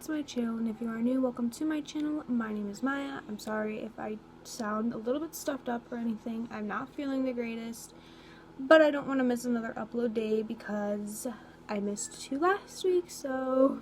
to my channel, and if you are new, welcome to my channel. My name is Maya. I'm sorry if I sound a little bit stuffed up or anything. I'm not feeling the greatest, but I don't want to miss another upload day because I missed 2 last week, so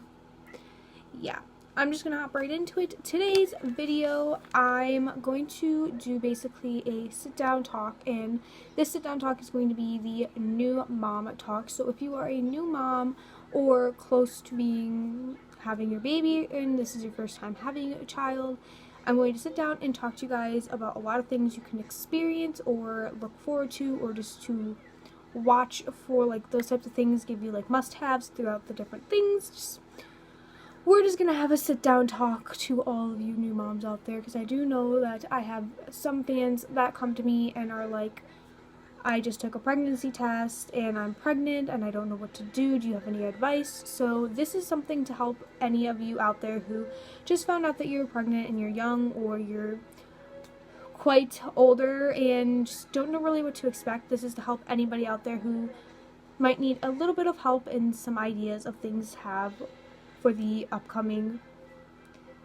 yeah. I'm just going to hop right into it. Today's video, I'm going to do basically a sit-down talk, and this sit-down talk is going to be the new mom talk. So if you are a new mom or close to having your baby and this is your first time having a child, I'm going to sit down and talk to you guys about a lot of things you can experience or look forward to, or just to watch for, like, those types of things, give you like must-haves throughout the different things. We're just gonna have a sit-down talk to all of you new moms out there, because I do know that I have some fans that come to me and are like, I just took a pregnancy test and I'm pregnant and I don't know what to do. Do you have any advice? So this is something to help any of you out there who just found out that you're pregnant and you're young, or you're quite older and just don't know really what to expect. This is to help anybody out there who might need a little bit of help and some ideas of things have for the upcoming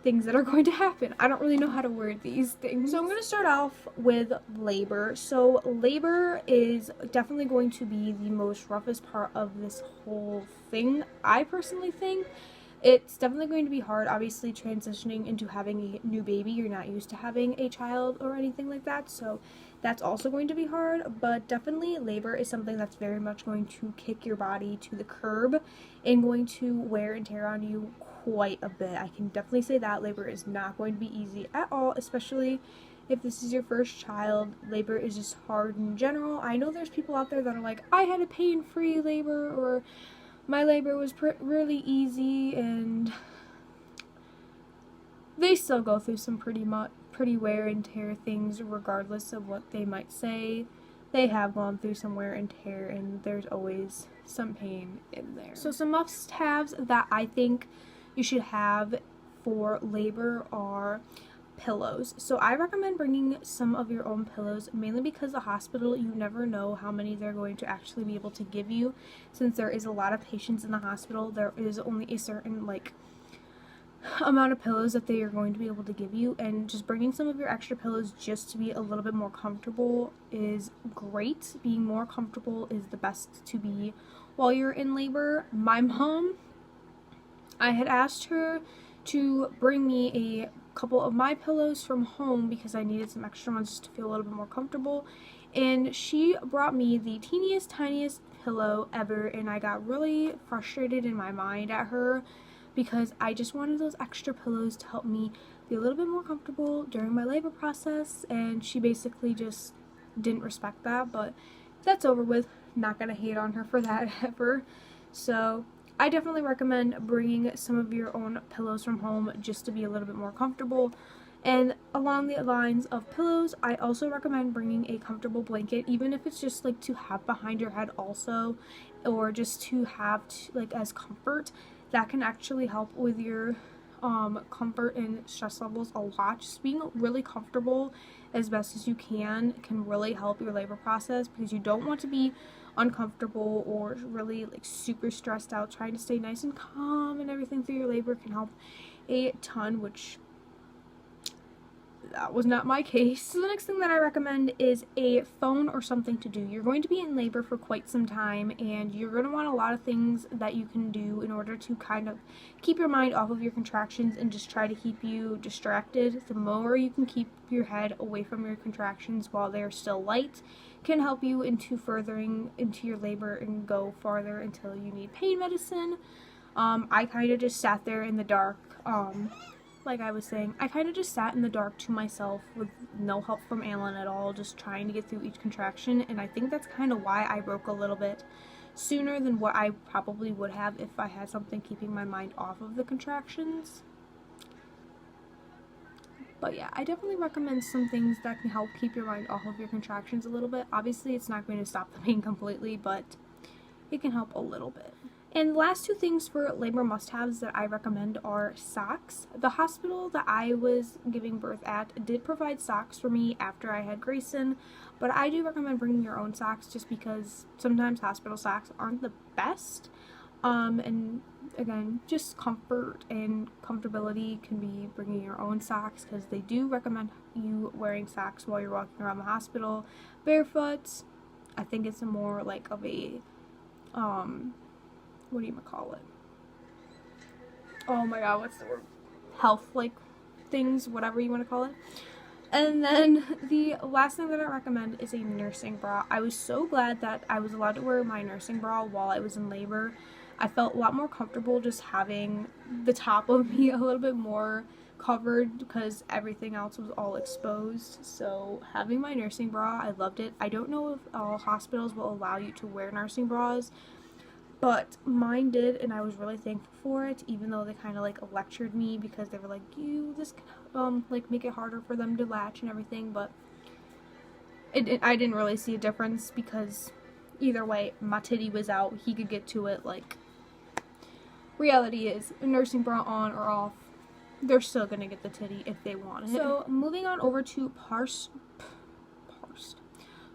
things that are going to happen. I don't really know how to word these things. So I'm going to start off with labor. So labor is definitely going to be the most roughest part of this whole thing. I personally think it's definitely going to be hard, obviously, transitioning into having a new baby. You're not used to having a child or anything like that, so that's also going to be hard. But definitely labor is something that's very much going to kick your body to the curb and going to wear and tear on you quite a bit. I can definitely say that labor is not going to be easy at all, especially if this is your first child. Labor is just hard in general. I know there's people out there that are like, I had a pain-free labor, or my labor was really easy, and they still go through some pretty wear and tear things regardless of what they might say. They have gone through some wear and tear, and there's always some pain in there. So some must-haves that I think you should have for labor are pillows. So I recommend bringing some of your own pillows, mainly because the hospital, you never know how many they're going to actually be able to give you. Since there is a lot of patients in the hospital, there is only a certain amount of pillows that they are going to be able to give you, and just bringing some of your extra pillows just to be a little bit more comfortable is great. Being more comfortable is the best to be while you're in labor. My mom, I had asked her to bring me a couple of my pillows from home because I needed some extra ones just to feel a little bit more comfortable, and she brought me the teeniest, tiniest pillow ever, and I got really frustrated in my mind at her because I just wanted those extra pillows to help me be a little bit more comfortable during my labor process, and she basically just didn't respect that. But that's over with. Not gonna hate on her for that ever. So I definitely recommend bringing some of your own pillows from home just to be a little bit more comfortable. And along the lines of pillows, I also recommend bringing a comfortable blanket, even if it's just like to have behind your head also, or just to have as comfort. That can actually help with your comfort and stress levels a lot. Just being really comfortable as best as you can really help your labor process, because you don't want to be uncomfortable or really super stressed out. Trying to stay nice and calm and everything through your labor can help a ton, which that was not my case. So the next thing that I recommend is a phone or something to do. You're going to be in labor for quite some time, and you're going to want a lot of things that you can do in order to kind of keep your mind off of your contractions and just try to keep you distracted. The more you can keep your head away from your contractions while they're still light can help you into furthering into your labor and go farther until you need pain medicine. I kind of just sat there in the dark. Like I was saying, I kind of just sat in the dark to myself with no help from Alan at all, just trying to get through each contraction, and I think that's kind of why I broke a little bit sooner than what I probably would have if I had something keeping my mind off of the contractions. But yeah, I definitely recommend some things that can help keep your mind off of your contractions a little bit. Obviously, it's not going to stop the pain completely, but it can help a little bit. And the last 2 things for labor must-haves that I recommend are socks. The hospital that I was giving birth at did provide socks for me after I had Grayson, but I do recommend bringing your own socks just because sometimes hospital socks aren't the best. And again, just comfort and comfortability can be bringing your own socks, because they do recommend you wearing socks while you're walking around the hospital barefoot. I think it's more like of a, what do you call it? Oh my god, what's the word? Health, like, things, whatever you want to call it. And then the last thing that I recommend is a nursing bra. I was so glad that I was allowed to wear my nursing bra while I was in labor. I felt a lot more comfortable just having the top of me a little bit more covered, because everything else was all exposed. So having my nursing bra, I loved it. I don't know if all hospitals will allow you to wear nursing bras, but mine did, and I was really thankful for it, even though they kind of like lectured me, because they were like, this can like make it harder for them to latch and everything. But I didn't really see a difference, because either way, my titty was out. He could get to it. Like, reality is, a nursing bra on or off, they're still gonna get the titty if they want it. So moving on over to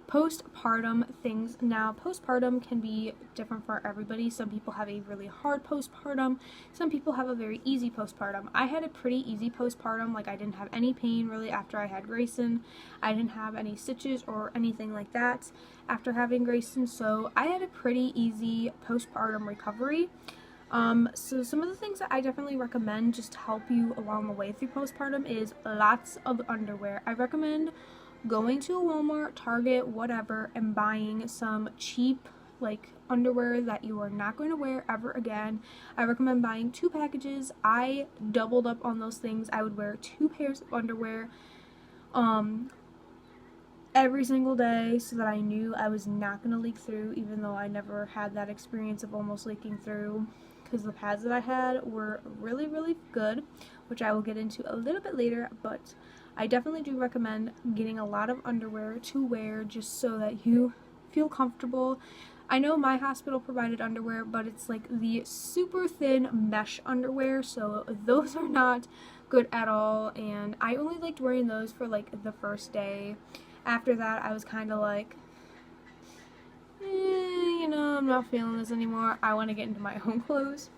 postpartum things. Now, postpartum can be different for everybody. Some people have a really hard postpartum. Some people have a very easy postpartum. I had a pretty easy postpartum. Like, I didn't have any pain really after I had Grayson. I didn't have any stitches or anything like that after having Grayson. So I had a pretty easy postpartum recovery. So some of the things that I definitely recommend just to help you along the way through postpartum is lots of underwear. I recommend going to a Walmart, Target, whatever, and buying some cheap, like, underwear that you are not going to wear ever again. I recommend buying 2 packages. I doubled up on those things. I would wear 2 pairs of underwear every single day, so that I knew I was not going to leak through, even though I never had that experience of almost leaking through, because the pads that I had were really, really good, which I will get into a little bit later. But I definitely do recommend getting a lot of underwear to wear, just so that you feel comfortable. I know my hospital provided underwear, but it's like the super thin mesh underwear, so those are not good at all, and I only liked wearing those for like the first day. After that, I was kind of like, I'm not feeling this anymore. I want to get into my own clothes.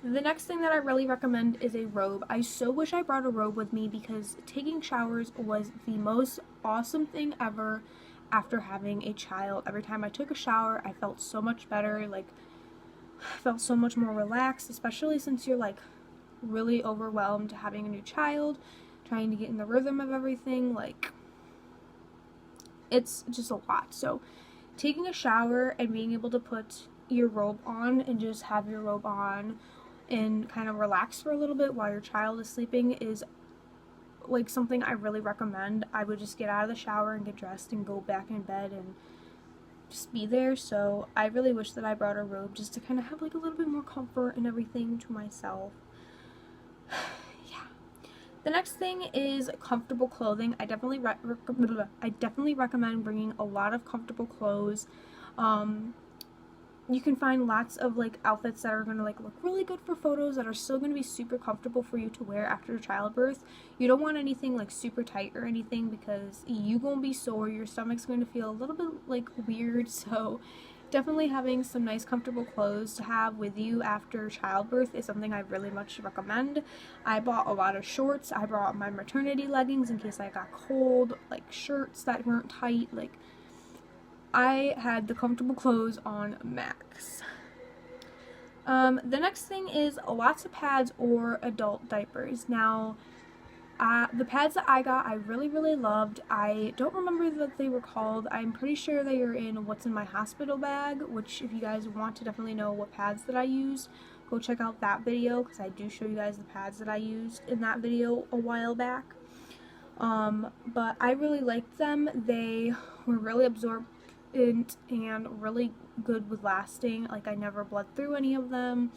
The next thing that I really recommend is a robe. I so wish I brought a robe with me, because taking showers was the most awesome thing ever after having a child. Every time I took a shower, I felt so much better. Like, I felt so much more relaxed, especially since you're like really overwhelmed having a new child, trying to get in the rhythm of everything. Like, it's just a lot. So taking a shower and being able to put your robe on and just have your robe on and kind of relax for a little bit while your child is sleeping is like something I really recommend. I would just get out of the shower and get dressed and go back in bed and just be there. So I really wish that I brought a robe, just to kind of have like a little bit more comfort and everything to myself. Yeah. The next thing is comfortable clothing. I definitely recommend bringing a lot of comfortable clothes. You can find lots of like outfits that are going to like look really good for photos, that are still going to be super comfortable for you to wear after childbirth. You don't want anything like super tight or anything, because you're going to be sore, your stomach's going to feel a little bit like weird. So definitely having some nice comfortable clothes to have with you after childbirth is something I really much recommend. I bought a lot of shorts. I brought my maternity leggings in case I got cold, like shirts that weren't tight. Like, I had the comfortable clothes on max. The next thing is lots of pads or adult diapers. Now, the pads that I got, I really, really loved. I don't remember what they were called. I'm pretty sure they are in What's in My Hospital bag, which if you guys want to definitely know what pads that I used, go check out that video, because I do show you guys the pads that I used in that video a while back. But I really liked them. They were really absorbent and really good with lasting. Like, I never bled through any of them.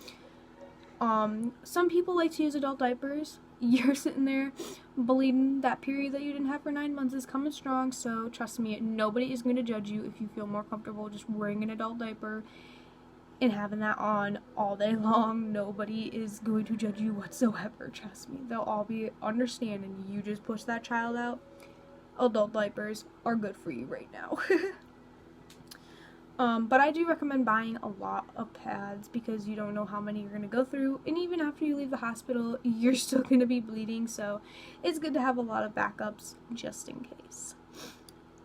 Some people like to use adult diapers. You're sitting there bleeding. That period that you didn't have for 9 months is coming strong, so trust me, nobody is going to judge you if you feel more comfortable just wearing an adult diaper and having that on all day long. Nobody is going to judge you whatsoever, trust me. They'll all be understanding. You just push that child out. Adult diapers are good for you right now. But I do recommend buying a lot of pads because you don't know how many you're going to go through, and even after you leave the hospital, you're still going to be bleeding, so it's good to have a lot of backups just in case.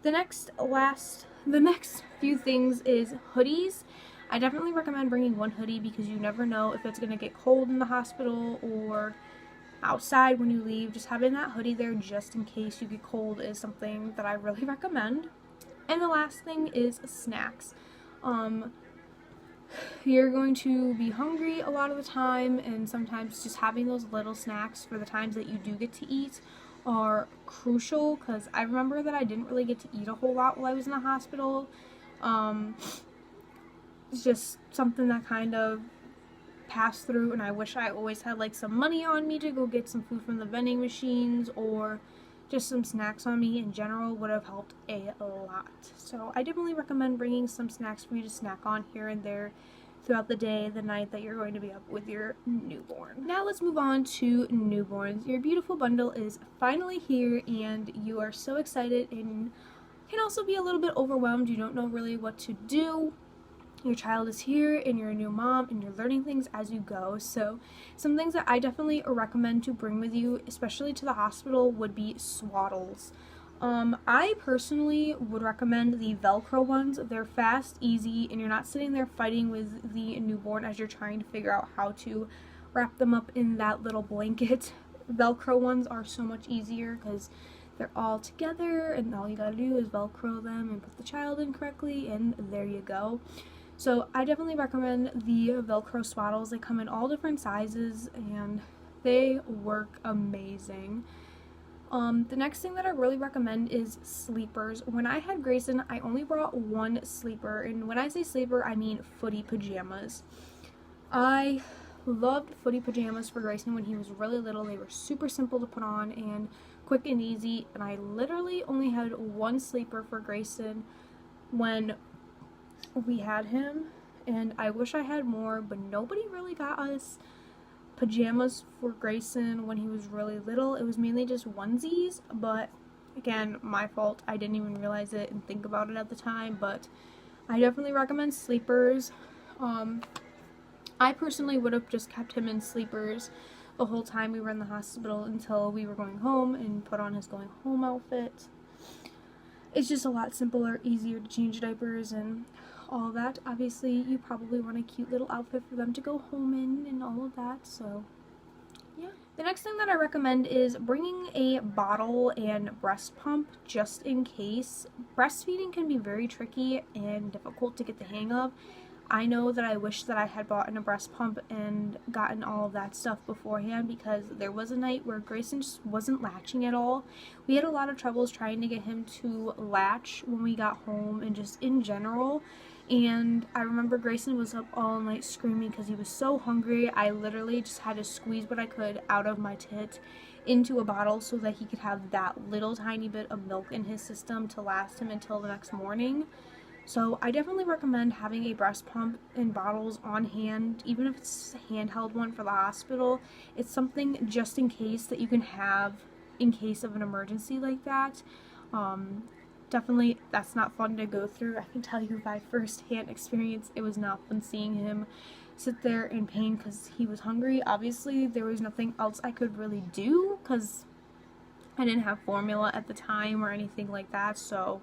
The next few things is hoodies. I definitely recommend bringing one hoodie because you never know if it's going to get cold in the hospital or outside when you leave. Just having that hoodie there just in case you get cold is something that I really recommend. And the last thing is snacks. You're going to be hungry a lot of the time, and sometimes just having those little snacks for the times that you do get to eat are crucial, because I remember that I didn't really get to eat a whole lot while I was in the hospital. It's just something that kind of passed through, and I wish I always had like some money on me to go get some food from the vending machines, or just some snacks on me in general would have helped a lot. So I definitely recommend bringing some snacks for you to snack on here and there throughout the day, the night that you're going to be up with your newborn. Now let's move on to newborns. Your beautiful bundle is finally here, and you are so excited and can also be a little bit overwhelmed. You don't know really what to do. Your child is here and you're a new mom and you're learning things as you go. So some things that I definitely recommend to bring with you, especially to the hospital, would be swaddles. I personally would recommend the Velcro ones. They're fast, easy, and you're not sitting there fighting with the newborn as you're trying to figure out how to wrap them up in that little blanket. Velcro ones are so much easier because they're all together and all you gotta do is Velcro them and put the child in correctly, and there you go. So I definitely recommend the Velcro swaddles. They come in all different sizes and they work amazing. The next thing that I really recommend is sleepers. When I had Grayson, I only brought one sleeper, and when I say sleeper, I mean footy pajamas. I loved footy pajamas for Grayson when he was really little. They were super simple to put on and quick and easy, and I literally only had one sleeper for Grayson when we had him, and I wish I had more, but nobody really got us pajamas for Grayson when he was really little. It was mainly just onesies, but again, my fault. I didn't even realize it and think about it at the time, but I definitely recommend sleepers. I personally would have just kept him in sleepers the whole time we were in the hospital until we were going home and put on his going home outfit. It's just a lot simpler, easier to change diapers and all that. Obviously, you probably want a cute little outfit for them to go home in and all of that, so yeah. The next thing that I recommend is bringing a bottle and breast pump just in case. Breastfeeding can be very tricky and difficult to get the hang of. I know that I wish that I had bought a breast pump and gotten all of that stuff beforehand, because there was a night where Grayson just wasn't latching at all. We had a lot of troubles trying to get him to latch when we got home and just in general. And I remember Grayson was up all night screaming because he was so hungry. I literally just had to squeeze what I could out of my tit into a bottle so that he could have that little tiny bit of milk in his system to last him until the next morning. So I definitely recommend having a breast pump and bottles on hand, even if it's a handheld one for the hospital. It's something just in case that you can have in case of an emergency like that. Definitely, that's not fun to go through. I can tell you by first-hand experience, it was not fun seeing him sit there in pain because he was hungry. Obviously, there was nothing else I could really do because I didn't have formula at the time or anything like that, so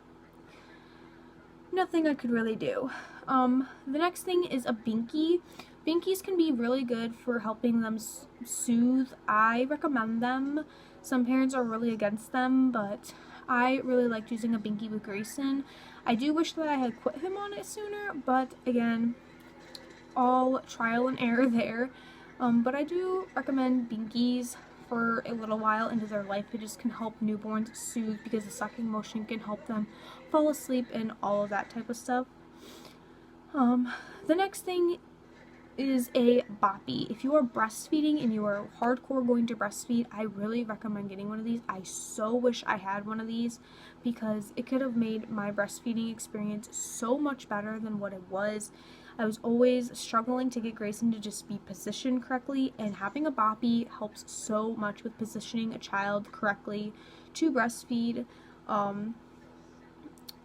nothing I could really do. The next thing is a binky. Binkies can be really good for helping them soothe. I recommend them. Some parents are really against them, but I really liked using a binky with Grayson. I do wish that I had put him on it sooner, but again, all trial and error there. But I do recommend binkies for a little while into their life. It just can help newborns soothe because the sucking motion can help them fall asleep and all of that type of stuff. The next thing is a boppy. If you are breastfeeding and you are hardcore going to breastfeed, I really recommend getting one of these. I so wish I had one of these because it could have made my breastfeeding experience so much better than what it was. I was always struggling to get Grayson to just be positioned correctly, and having a boppy helps so much with positioning a child correctly to breastfeed.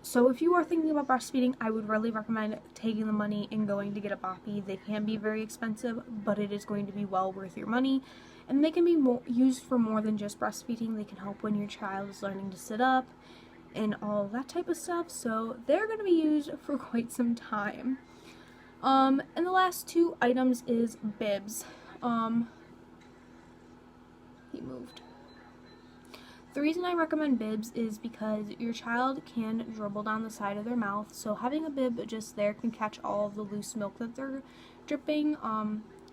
So if you are thinking about breastfeeding, I would really recommend taking the money and going to get a boppy. They can be very expensive, but it is going to be well worth your money. And they can be used for more than just breastfeeding. They can help when your child is learning to sit up and all that type of stuff. So they're going to be used for quite some time. And the last two items is bibs. He moved. The reason I recommend bibs is because your child can dribble down the side of their mouth, so having a bib just there can catch all of the loose milk that they're dripping.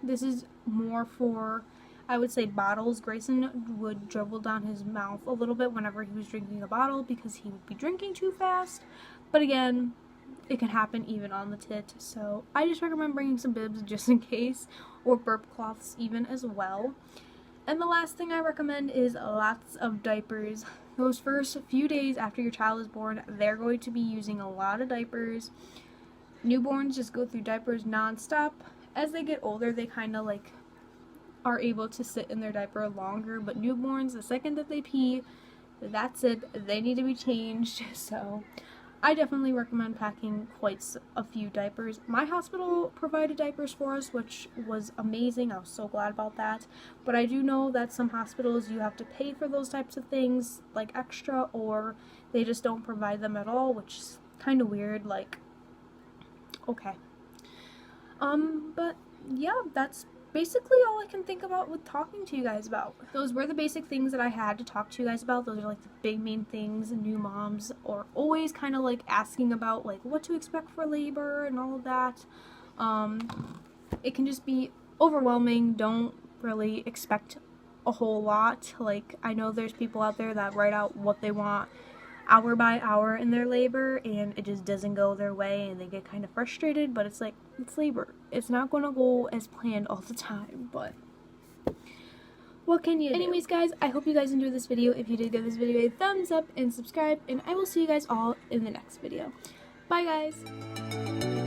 This is more for, I would say, bottles. Grayson would dribble down his mouth a little bit whenever he was drinking a bottle because he would be drinking too fast, but again, it can happen even on the tit, so I just recommend bringing some bibs just in case, or burp cloths even as well. And the last thing I recommend is lots of diapers. Those first few days after your child is born, they're going to be using a lot of diapers. Newborns just go through diapers non-stop. As they get older, they kind of like are able to sit in their diaper longer, but newborns, the second that they pee, that's it. They need to be changed. So I definitely recommend packing quite a few diapers. My hospital provided diapers for us, which was amazing. I was so glad about that. But I do know that some hospitals, you have to pay for those types of things, like extra, or they just don't provide them at all, which is kind of weird. Like, okay. But yeah, that's basically all I can think about with talking to you guys about. Those were the basic things that I had to talk to you guys about. Those are like the big main things new moms are always kind of like asking about, like what to expect for labor and all of that. It can just be overwhelming. Don't really expect a whole lot. Like, I know there's people out there that write out what they want hour by hour in their labor and it just doesn't go their way and they get kind of frustrated, but it's like, it's labor. It's not going to go as planned all the time, but what can you do? Anyways, guys, I hope you guys enjoyed this video. If you did, give this video a thumbs up and subscribe, and I will see you guys all in the next video. Bye, guys!